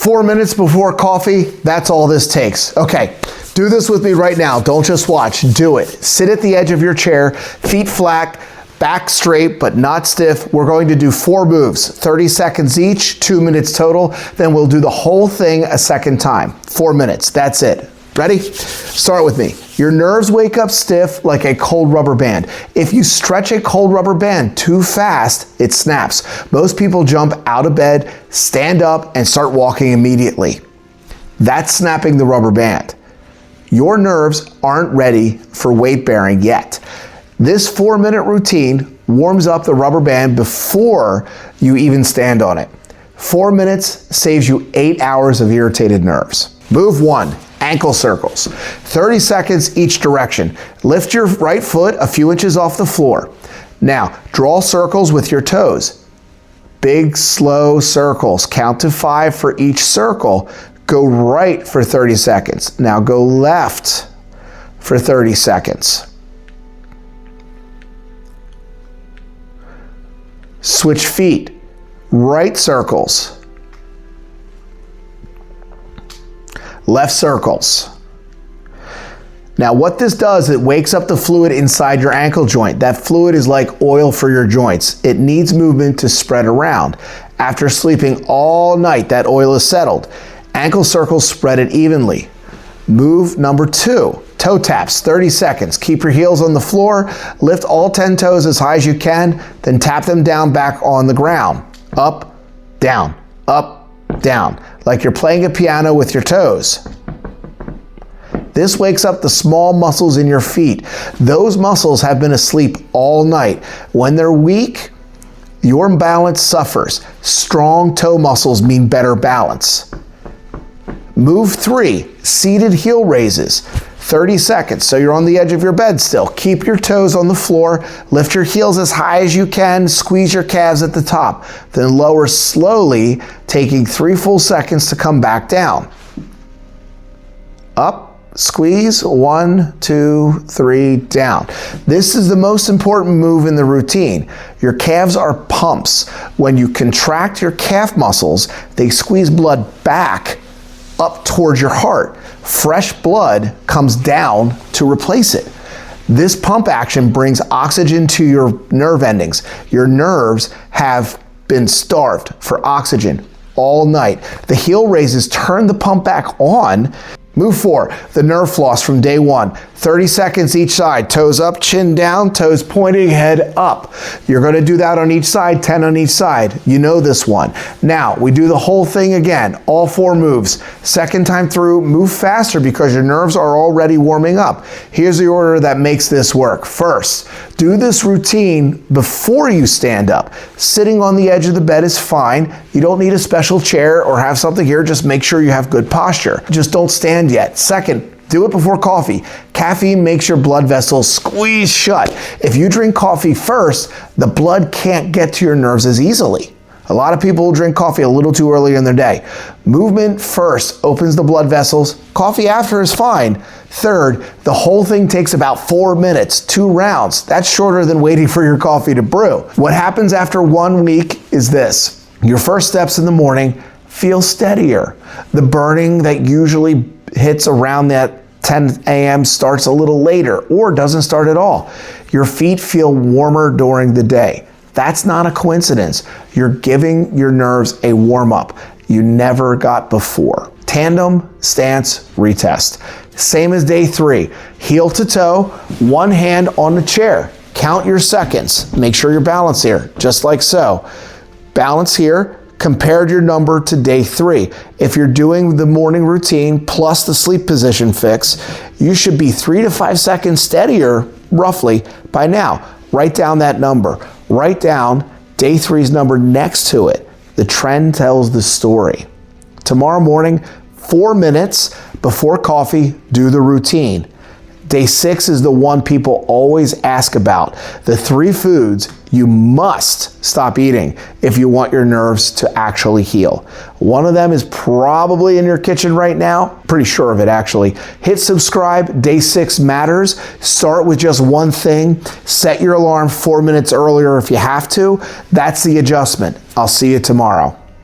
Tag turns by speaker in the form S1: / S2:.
S1: 4 minutes before coffee, that's all this takes. Okay, do this with me right now. Don't just watch, do it. Sit at the edge of your chair, feet flat, back straight but not stiff. We're going to do 4 moves, 30 seconds each, 2 minutes total. Then we'll do the whole thing a second time. 4 minutes, that's it. Ready? Start with me. Your nerves wake up stiff like a cold rubber band. If you stretch a cold rubber band too fast, it snaps. Most people jump out of bed, stand up, and start walking immediately. That's snapping the rubber band. Your nerves aren't ready for weight bearing yet. This 4-minute routine warms up the rubber band before you even stand on it. 4 minutes saves you 8 hours of irritated nerves. Move 1. Ankle circles. 30 seconds each direction. Lift your right foot a few inches off the floor. Now, draw circles with your toes. Big, slow circles. Count to 5 for each circle. Go right for 30 seconds. Now go left for 30 seconds. Switch feet. Right circles. Left circles. Now what this does, it wakes up the fluid inside your ankle joint. That fluid is like oil for your joints. It needs movement to spread around. After sleeping all night, that oil is settled. Ankle circles spread it evenly. Move number 2, toe taps, 30 seconds. Keep your heels on the floor, lift all 10 toes as high as you can, then tap them down back on the ground. Up, down, like you're playing a piano with your toes. This wakes up the small muscles in your feet. Those muscles have been asleep all night. When they're weak, your balance suffers. Strong toe muscles mean better balance. Move 3, seated heel raises. 30 seconds, so you're on the edge of your bed still. Keep your toes on the floor, lift your heels as high as you can, squeeze your calves at the top, then lower slowly, taking 3 full seconds to come back down. Up, squeeze, 1, 2, 3, down. This is the most important move in the routine. Your calves are pumps. When you contract your calf muscles, they squeeze blood back up towards your heart. Fresh blood comes down to replace it. This pump action brings oxygen to your nerve endings. Your nerves have been starved for oxygen all night. The heel raises turn the pump back on. Move 4, the nerve floss from day 1. 30 seconds each side, toes up, chin down, toes pointing, head up. You're gonna do that on each side, 10 on each side. You know this one. Now, we do the whole thing again, all 4 moves. Second time through, move faster because your nerves are already warming up. Here's the order that makes this work. First, do this routine before you stand up. Sitting on the edge of the bed is fine. You don't need a special chair or have something here, just make sure you have good posture. Just don't stand yet. Second, do it before coffee. Caffeine makes your blood vessels squeeze shut. If you drink coffee first, the blood can't get to your nerves as easily. A lot of people will drink coffee a little too early in their day. Movement first opens the blood vessels. Coffee after is fine. Third, the whole thing takes about 4 minutes, 2 rounds. That's shorter than waiting for your coffee to brew. What happens after 1 week is this. Your first steps in the morning feel steadier. The burning that usually hits around that 10 a.m. starts a little later or doesn't start at all. Your feet feel warmer during the day. That's not a coincidence. You're giving your nerves a warm-up you never got before. Tandem stance retest. Same as day 3. Heel to toe, 1 hand on the chair. Count your seconds. Make sure you're balanced here, just like so. Balance here. Compared your number to day 3. If you're doing the morning routine plus the sleep position fix, you should be 3 to 5 seconds steadier, roughly, by now. Write down that number. Write down day 3's number next to it. The trend tells the story. Tomorrow morning, 4 minutes before coffee, do the routine. Day 6 is the one people always ask about. The 3 foods you must stop eating if you want your nerves to actually heal. One of them is probably in your kitchen right now. Pretty sure of it, actually. Hit subscribe. Day 6 matters. Start with just one thing. Set your alarm 4 minutes earlier if you have to. That's the adjustment. I'll see you tomorrow.